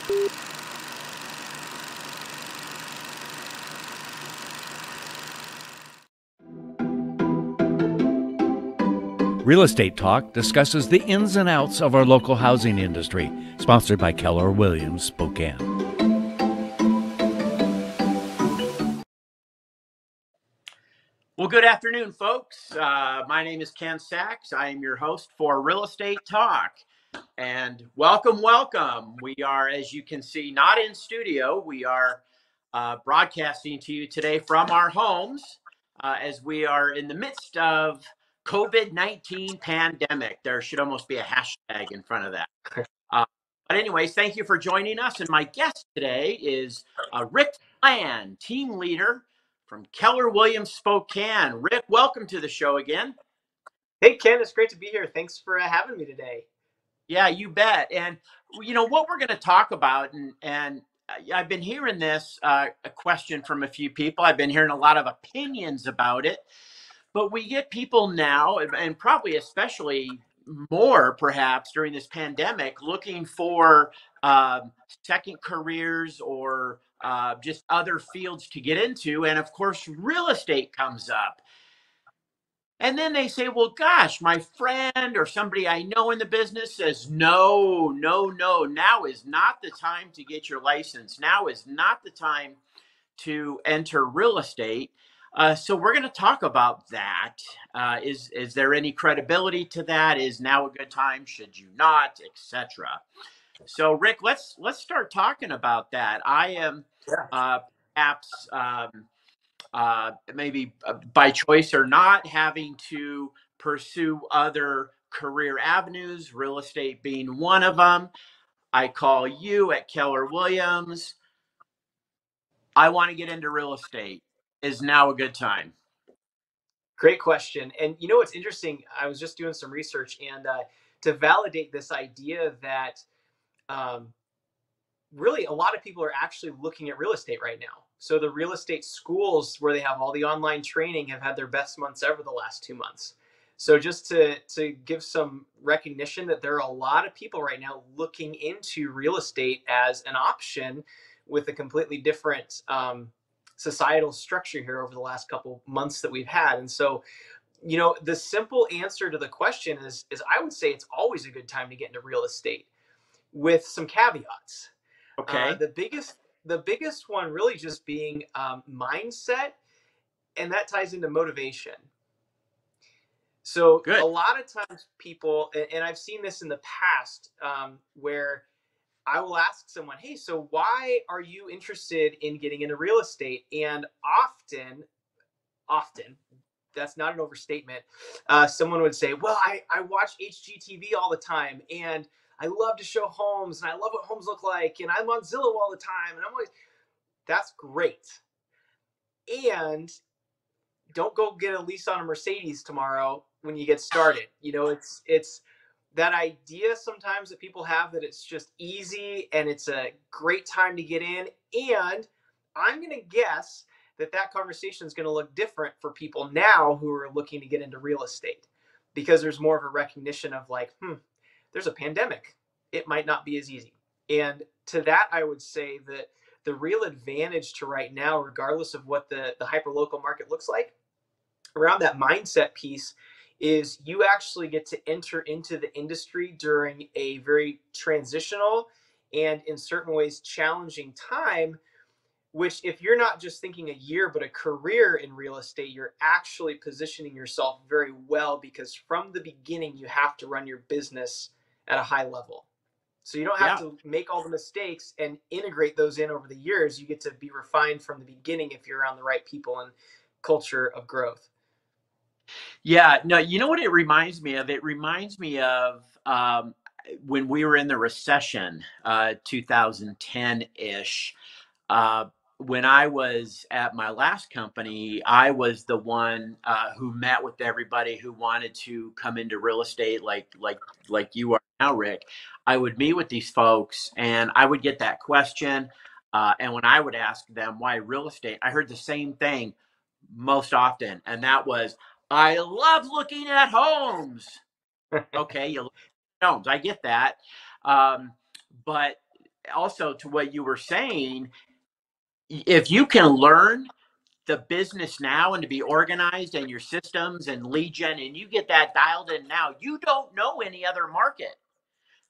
Real Estate Talk discusses the ins and outs of our local housing industry, sponsored by Keller Williams, Spokane. Well, good afternoon, folks. My name is Ken Sachs. I am your host for Real Estate Talk. And welcome. We are, as you can see, not in studio. We are broadcasting to you today from our homes as we are in the midst of COVID-19 pandemic. There should almost be a hashtag in front of that. But anyways, thank you for joining us. And my guest today is Rick Flan, team leader from Keller Williams, Spokane. Rick, welcome to the show again. Hey, Ken, it's great to be here. Thanks for having me today. Yeah, you bet. And, you know, what we're going to talk about, and I've been hearing this a question from a few people. I've been hearing a lot of opinions about it. But we get people now, and probably especially more perhaps during this pandemic, looking for second careers or just other fields to get into. And of course, real estate comes up. And then they say, well, gosh, my friend or somebody I know in the business says, no, now is not the time to get your license. Now is not the time to enter real estate. So we're going to talk about that. Is there any credibility to that? Is now a good time? Should you not, etc. So Rick, let's start talking about that. I am perhaps maybe by choice or not having to pursue other career avenues, real estate being one of them. I call you at Keller Williams. I want to get into real estate. Is now a good time? Great question. And you know what's interesting? I was just doing some research, and to validate this idea that really a lot of people are actually looking at real estate right now. So the real estate schools where they have all the online training have had their best months ever the last 2 months. So just to give some recognition that there are a lot of people right now looking into real estate as an option with a completely different societal structure here over the last couple months that we've had. And so, you know, the simple answer to the question is I would say it's always a good time to get into real estate with some caveats. Okay. The biggest one really just being mindset, and that ties into motivation. So Good. A lot of times people, and I've seen this in the past, where I will ask someone, hey, so why are you interested in getting into real estate? And often, that's not an overstatement, someone would say, well, I watch HGTV all the time, and I love to show homes, and I love what homes look like, and I'm on Zillow all the time, and I'm always, that's great. And don't go get a lease on a Mercedes tomorrow when you get started. You know, it's that idea sometimes that people have that it's just easy and it's a great time to get in. And I'm going to guess that conversation is going to look different for people now who are looking to get into real estate, because there's more of a recognition of like, there's a pandemic. It might not be as easy. And to that, I would say that the real advantage to right now, regardless of what the hyperlocal market looks like, around that mindset piece is you actually get to enter into the industry during a very transitional and in certain ways challenging time, which if you're not just thinking a year, but a career in real estate, you're actually positioning yourself very well, because from the beginning, you have to run your business at a high level. So you don't have to make all the mistakes and integrate those in over the years. You get to be refined from the beginning if you're around the right people and culture of growth. Yeah, no, you know what it reminds me of? It reminds me of when we were in the recession, 2010-ish. When I was at my last company, I was the one who met with everybody who wanted to come into real estate, like you are now, Rick. I would meet with these folks, and I would get that question. And when I would ask them why real estate, I heard the same thing most often, and that was, I love looking at homes. Okay, you look at homes. I get that. But also to what you were saying, if you can learn the business now and to be organized and your systems and lead gen, and you get that dialed in now, you don't know any other market.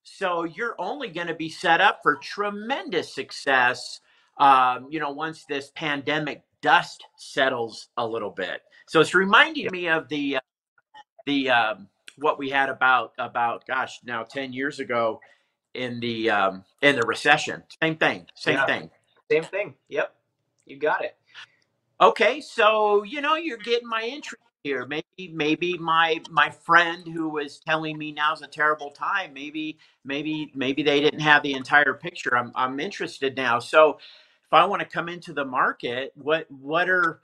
So you're only going to be set up for tremendous success, once this pandemic dust settles a little bit. So it's reminding me of the what we had about gosh, now 10 years ago in the recession. Same thing, same Yeah, thing. same thing. Yep, you got it. Okay, so you're getting my interest here. Maybe my friend who was telling me now's a terrible time. Maybe they didn't have the entire picture. I'm interested now. So if I want to come into the market, what are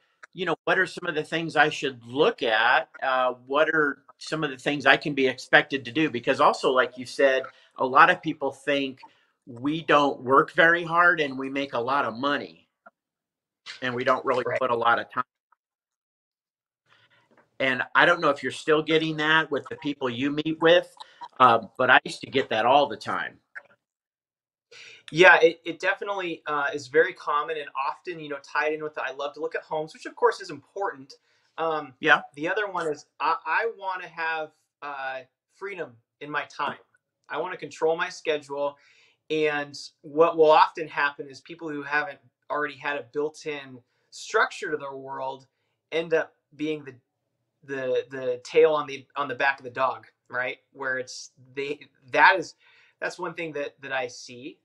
some of the things I should look at? What are some of the things I can be expected to do? Because also, like you said, a lot of people think we don't work very hard and we make a lot of money and we don't really Right. put a lot of time. And I don't know if you're still getting that with the people you meet with, but I used to get that all the time. Yeah, it definitely is very common and often, tied in with the I love to look at homes, which of course is important. Yeah. The other one is I want to have freedom in my time. I want to control my schedule. And what will often happen is people who haven't already had a built-in structure to their world end up being the tail on the back of the dog, right? Where it's that's one thing that I see.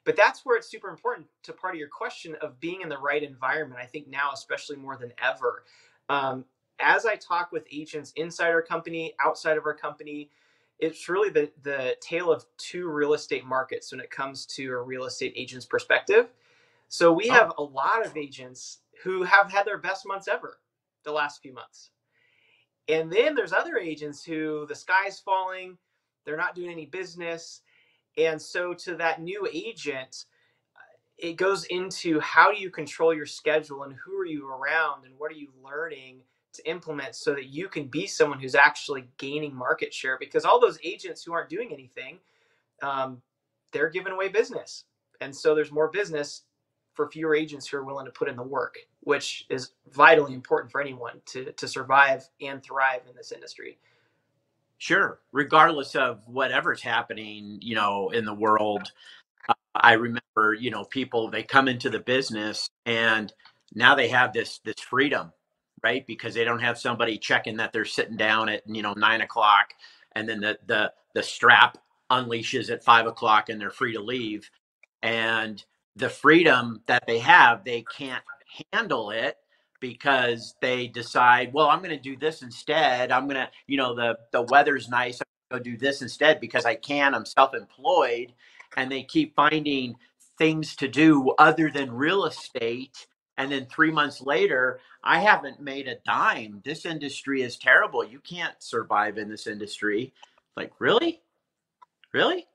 But that's where it's super important to part of your question of being in the right environment. I think now, especially more than ever, um, as I talk with agents inside our company, outside of our company, it's really the tale of two real estate markets when it comes to a real estate agent's perspective. So we Oh, have a lot of agents who have had their best months ever the last few months. And then there's other agents who the sky's falling, they're not doing any business. And so to that new agent, it goes into how do you control your schedule and who are you around and what are you learning to implement so that you can be someone who's actually gaining market share, because all those agents who aren't doing anything, um, they're giving away business. And so there's more business for fewer agents who are willing to put in the work, which is vitally important for anyone to survive and thrive in this industry. sure. Regardless of whatever's happening, in the world, I remember, people they come into the business and now they have this freedom, right? Because they don't have somebody checking that they're sitting down at 9 o'clock, and then the strap unleashes at 5 o'clock and they're free to leave. And the freedom that they have, they can't handle it because they decide, well, I'm going to do this instead. I'm going to, the weather's nice. I'm going to go do this instead because I can. I'm self-employed, and they keep finding things to do other than real estate. And then 3 months later, I haven't made a dime. This industry is terrible. You can't survive in this industry. Like, really? Really?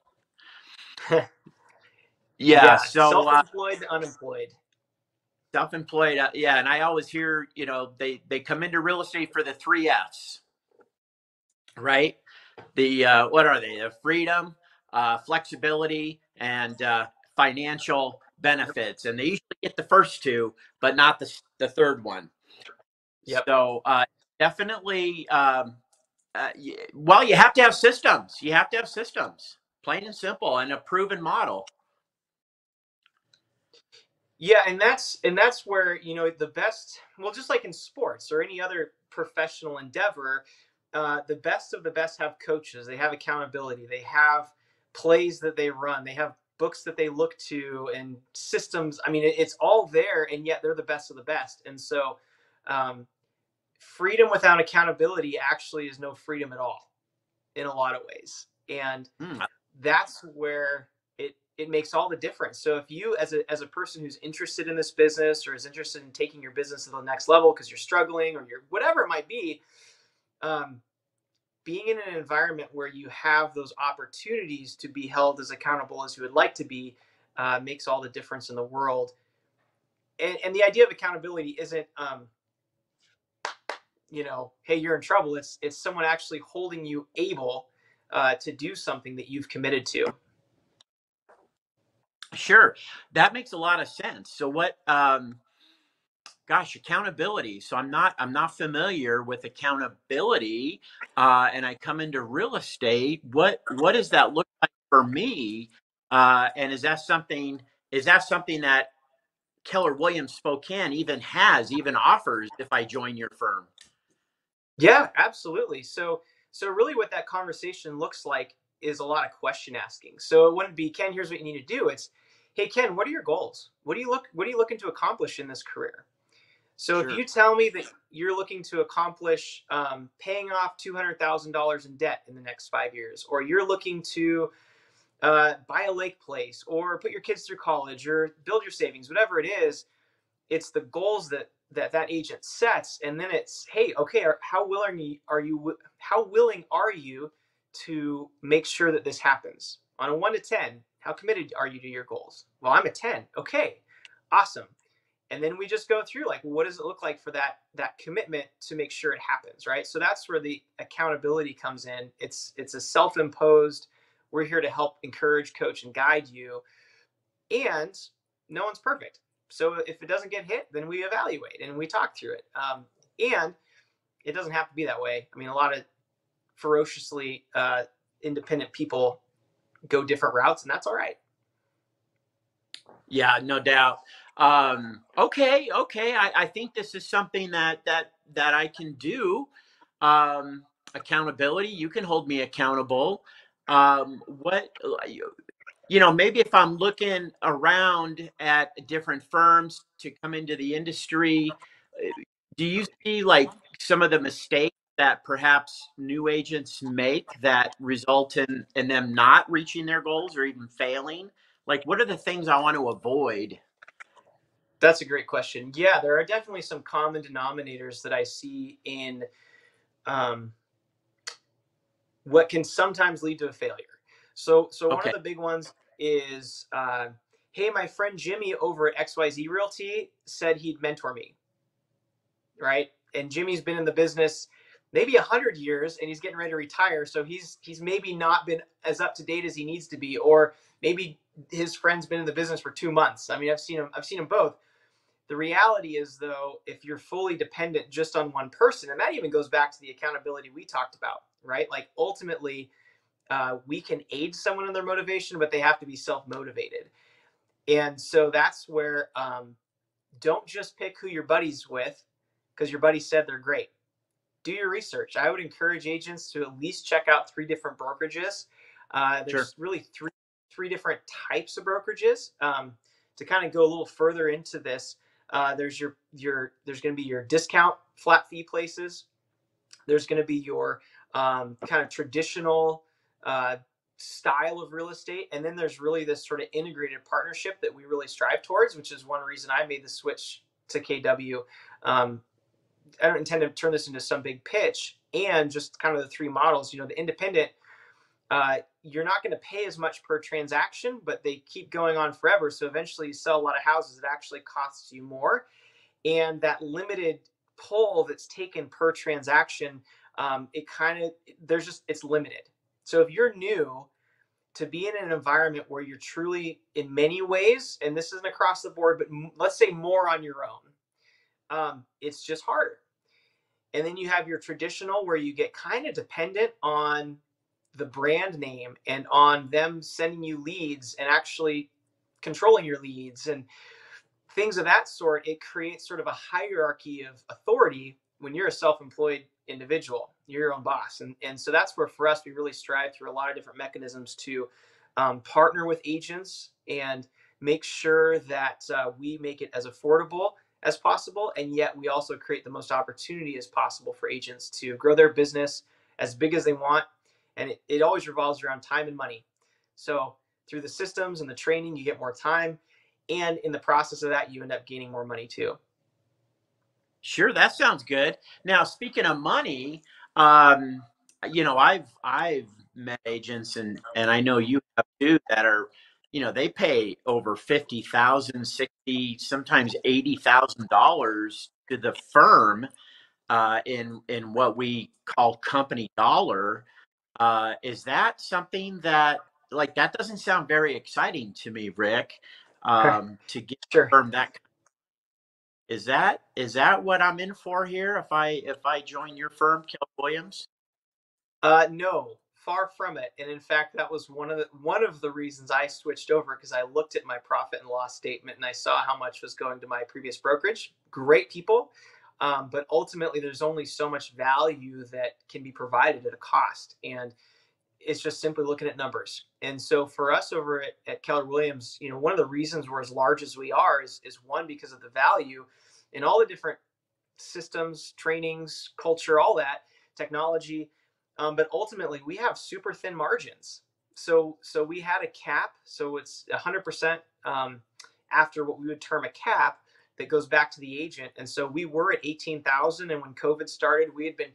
Yeah. Yeah, So, self-employed to unemployed. self-employed, yeah, and I always hear, they come into real estate for the three F's, right? The what are they? The freedom, flexibility, and financial Yep. benefits, and they usually get the first two, but not the third one. Yep. So definitely, well, you have to have systems. You have to have systems, plain and simple, and a proven model. Yeah, and that's where the best. Well, just like in sports or any other professional endeavor, the best of the best have coaches. They have accountability. They have plays that they run. They have books that they look to and systems. I mean, it's all there, and yet they're the best of the best. And so, um, freedom without accountability actually is no freedom at all in a lot of ways. And Mm, that's where it makes all the difference. So if you as a person who's interested in this business or is interested in taking your business to the next level because you're struggling or you're whatever it might be, um, being in an environment where you have those opportunities to be held as accountable as you would like to be makes all the difference in the world. And the idea of accountability isn't hey, you're in trouble. It's someone actually holding you able to do something that you've committed to. Sure, that makes a lot of sense. So what? Gosh, accountability. So I'm not familiar with accountability, and I come into real estate. What does that look like for me? And is that something that Keller Williams Spokane even offers if I join your firm? Yeah, absolutely. So really what that conversation looks like is a lot of question asking. So it wouldn't be, Ken, here's what you need to do. It's, hey Ken, what are your goals? What are you looking to accomplish in this career? So if Sure. you tell me that you're looking to accomplish paying off $200,000 in debt in the next 5 years, or you're looking to buy a lake place, or put your kids through college, or build your savings, whatever it is, it's the goals that agent sets, and then it's, hey, okay, how willing are you to make sure that this happens on a 1 to 10? How committed are you to your goals? Well, I'm a 10. Okay, awesome. And then we just go through, like, what does it look like for that commitment to make sure it happens, right? So that's where the accountability comes in. It's a self-imposed, we're here to help encourage, coach, and guide you, and no one's perfect. So if it doesn't get hit, then we evaluate and we talk through it. And it doesn't have to be that way. I mean, a lot of ferociously independent people go different routes, and that's all right. Yeah, no doubt. Okay. I think this is something that I can do. Accountability. You can hold me accountable. What maybe if I'm looking around at different firms to come into the industry, uh, do you see like some of the mistakes that perhaps new agents make that result in them not reaching their goals or even failing? Like, what are the things I want to avoid? That's a great question. Yeah, there are definitely some common denominators that I see in um, what can sometimes lead to a failure. So one of Okay. the big ones is, hey, my friend Jimmy over at XYZ Realty said he'd mentor me, right? And Jimmy's been in the business maybe 100 years, and he's getting ready to retire. So he's maybe not been as up to date as he needs to be, or maybe his friend's been in the business for 2 months. I mean, I've seen them both. The reality is, though, if you're fully dependent just on one person, and that even goes back to the accountability we talked about, right? Like, ultimately, we can aid someone in their motivation, but they have to be self-motivated. And so that's where, don't just pick who your buddy's with because your buddy said they're great. Do your research. I would encourage agents to at least check out 3 different brokerages. Sure. There's really three different types of brokerages. To kind of go a little further into this, there's there's going to be your discount flat fee places. There's going to be your kind of traditional uh, style of real estate, and then there's really this sort of integrated partnership that we really strive towards, which is one reason I made the switch to KW. Um, I don't intend to turn this into some big pitch, and just kind of the 3 models. The independent, you're not going to pay as much per transaction, but they keep going on forever. So eventually, you sell a lot of houses. It actually costs you more, and that limited pull that's taken per transaction, it kind of there's just it's limited. So if you're new to be in an environment where you're truly, in many ways, and this isn't across the board, but let's say more on your own, it's just harder. And then you have your traditional where you get kind of dependent on the brand name and on them sending you leads and actually controlling your leads and things of that sort. It creates sort of a hierarchy of authority when you're a self-employed individual. You're your own boss. And so that's where, for us, we really strive through a lot of different mechanisms to partner with agents and make sure that we make it as affordable as possible, and yet we also create the most opportunity as possible for agents to grow their business as big as they want. And it always revolves around time and money. So through the systems and the training, you get more time, and in the process of that, you end up gaining more money too. Sure, that sounds good. Now, speaking of money, um, I've met agents, and I know you have too, that are, they pay over 50,000, 60, sometimes $80,000 to the firm in what we call company dollar. Is that something that like that doesn't sound very exciting to me, Rick. To get Sure. firm that is that what I'm in for here if I join your firm, Keller Williams? No, far from it. And in fact, that was one of the reasons I switched over, because I looked at my profit and loss statement and I saw how much was going to my previous brokerage. Great people, but ultimately, there's only so much value that can be provided at a cost, and it's just simply looking at numbers. And so for us over at Keller Williams, one of the reasons we're as large as we are is one, because of the value in all the different systems, trainings, culture, all that technology. But ultimately, we have super thin margins. So we had a cap. So it's 100% after what we would term a cap that goes back to the agent. And so we were at 18,000. And when COVID started, we had been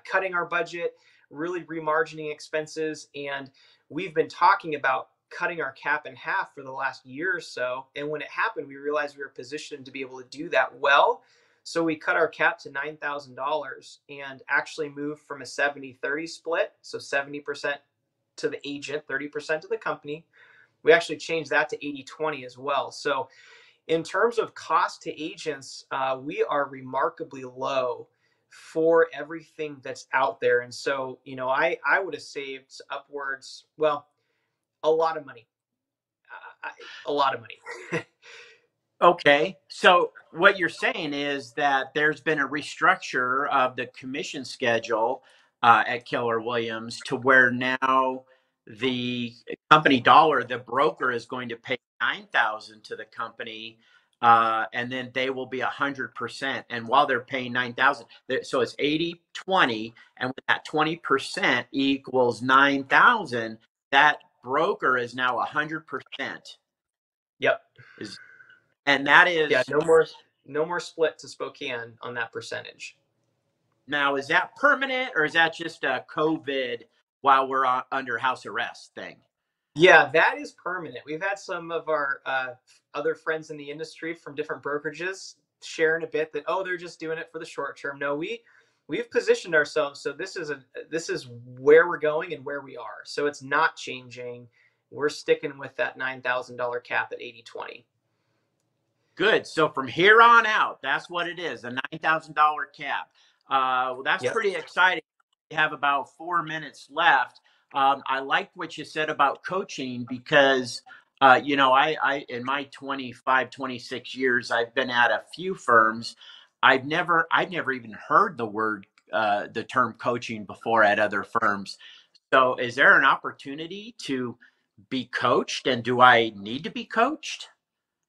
cutting our budget, really remargining expenses. And we've been talking about cutting our cap in half for the last year or so. And when it happened, we realized we were positioned to be able to do that well. So we cut our cap to $9,000 and actually moved from a 70-30 split. So 70% to the agent, 30% to the company. We actually changed that to 80-20 as well. So in terms of cost to agents, we are remarkably low for everything that's out there. And so, I would have saved upwards, well, a lot of money. A lot of money. Okay. So what you're saying is that there's been a restructure of the commission schedule at Keller Williams to where now the company dollar, the broker is going to pay 9,000 to the company, and then they will be 100%. And while they're paying 9,000, so it's 80-20, and with that 20% equals 9,000, that broker is now 100%. Yep. And that Yeah, is no more split to Spokane on that percentage. now, is that permanent or is that just a COVID while we're under house arrest thing? Yeah, that is permanent. We've had some of our other friends in the industry from different brokerages sharing a bit that, oh, they're just doing it for the short term. No, we've positioned ourselves so this is where we're going and where we are. So it's not changing. We're sticking with that $9,000 cap at 80-20. Good. So from here on out, that's what it is, a $9,000 cap. Well, that's Yep. pretty exciting. We have about 4 minutes left. I liked what you said about coaching because, I in my 25, 26 years, I've been at a few firms. I've never even heard the term coaching before at other firms. So is there an opportunity to be coached, and do I need to be coached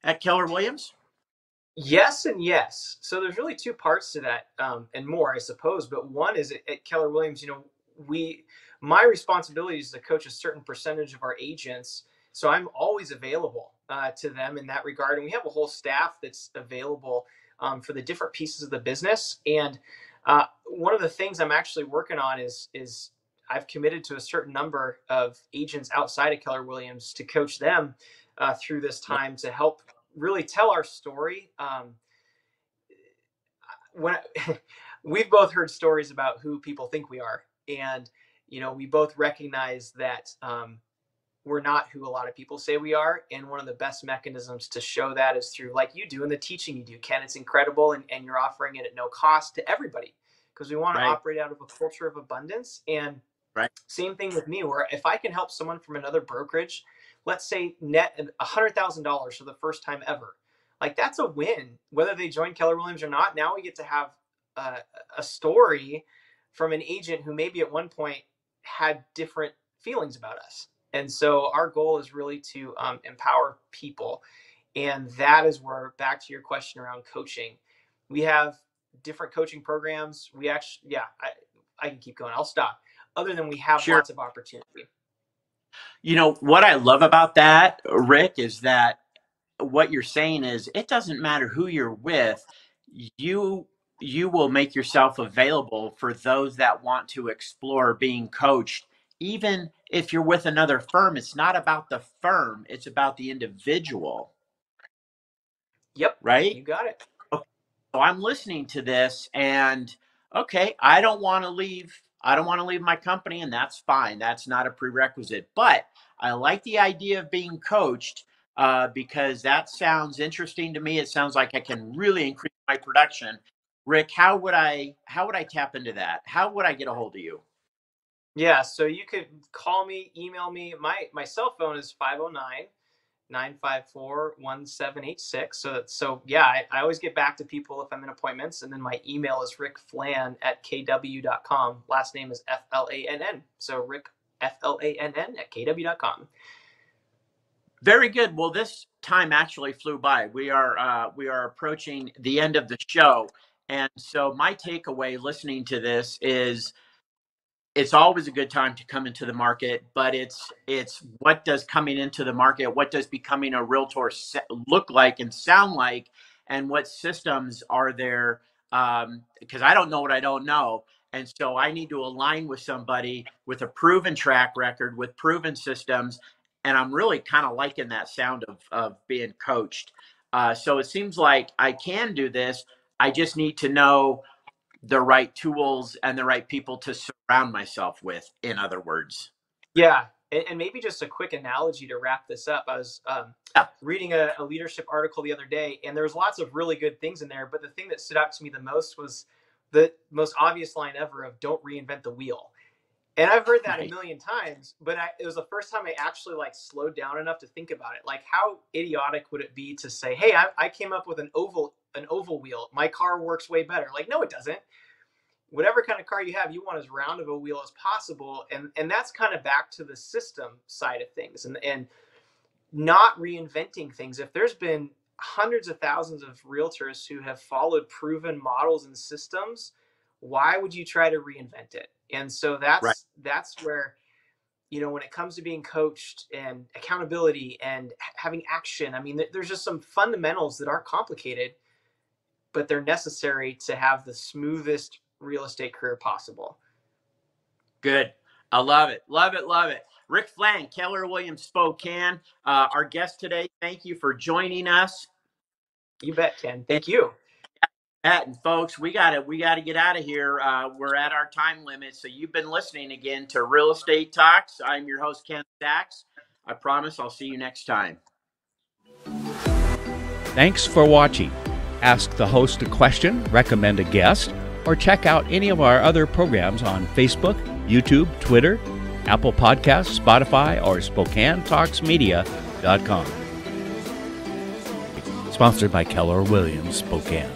at Keller Williams? Yes and yes. So there's really two parts to that, and more, I suppose. But one is at Keller Williams, my responsibility is to coach a certain percentage of our agents. So I'm always available to them in that regard. And we have a whole staff that's available for the different pieces of the business. And one of the things I'm actually working on is I've committed to a certain number of agents outside of Keller Williams to coach them through this time to help really tell our story. When we've both heard stories about who people think we are, and we both recognize that we're not who a lot of people say we are. And one of the best mechanisms to show that is through, like you do, and the teaching you do, Ken. It's incredible, and you're offering it at no cost to everybody, because we want to Right. operate out of a culture of abundance. And Right. same thing with me, where if I can help someone from another brokerage, let's say net $100,000 for the first time ever, like that's a win, whether they join Keller Williams or not. Now we get to have a story from an agent who maybe at one point had different feelings about us. And so our goal is really to empower people. And that is where, back to your question around coaching, we have different coaching programs. We actually, yeah, I can keep going. I'll stop. Other than we have Sure. lots of opportunity. What I love about that, Rick, is that what you're saying is it doesn't matter who you're with. You will make yourself available for those that want to explore being coached. Even if you're with another firm, it's not about the firm, it's about the individual, Yep. right? You got it. So I'm listening to this and okay, I don't want to leave my company, and that's fine. That's not a prerequisite. But I like the idea of being coached because that sounds interesting to me. It sounds like I can really increase my production. Rick, how would I tap into that? How would I get a hold of you? Yeah, so you could call me, email me. My cell phone is 509-954-1786. So yeah, I always get back to people if I'm in appointments. And then my email is rickflann@kw.com. Last name is Flann. So Rick Flann@kw.com. Very good. Well, this time actually flew by. We are approaching the end of the show, and so my takeaway listening to this is it's always a good time to come into the market, but it's what does coming into the market, what does becoming a realtor look like and sound like, and what systems are there? Because I don't know what I don't know, and so I need to align with somebody with a proven track record, with proven systems, and I'm really kind of liking that sound of being coached. So it seems like I can do this. I just need to know the right tools and the right people to surround myself with, in other words. Yeah, and maybe just a quick analogy to wrap this up. I was Yeah. reading a leadership article the other day, and there was lots of really good things in there. But the thing that stood out to me the most was the most obvious line ever of "Don't reinvent the wheel." And I've heard that a Right. million times, but it was the first time I actually like slowed down enough to think about it. Like, how idiotic would it be to say, "Hey, I came up with an oval wheel. My car works way better." Like, no, it doesn't. Whatever kind of car you have, you want as round of a wheel as possible, and that's kind of back to the system side of things, and not reinventing things. If there's been hundreds of thousands of realtors who have followed proven models and systems, why would you try to reinvent it? And so Right. that's where, when it comes to being coached and accountability and having action, I mean, there's just some fundamentals that aren't complicated, but they're necessary to have the smoothest real estate career possible. Good. I love it. Love it. Love it. Rick Flann, Keller Williams, Spokane, our guest today. Thank you for joining us. You bet, Ken. Thank you. And folks, we gotta get out of here. We're at our time limit. So you've been listening again to Real Estate Talks. I'm your host, Ken Sachs. I promise I'll see you next time. Thanks for watching. Ask the host a question, recommend a guest, or check out any of our other programs on Facebook, YouTube, Twitter, Apple Podcasts, Spotify, or SpokaneTalksMedia.com. Sponsored by Keller Williams, Spokane.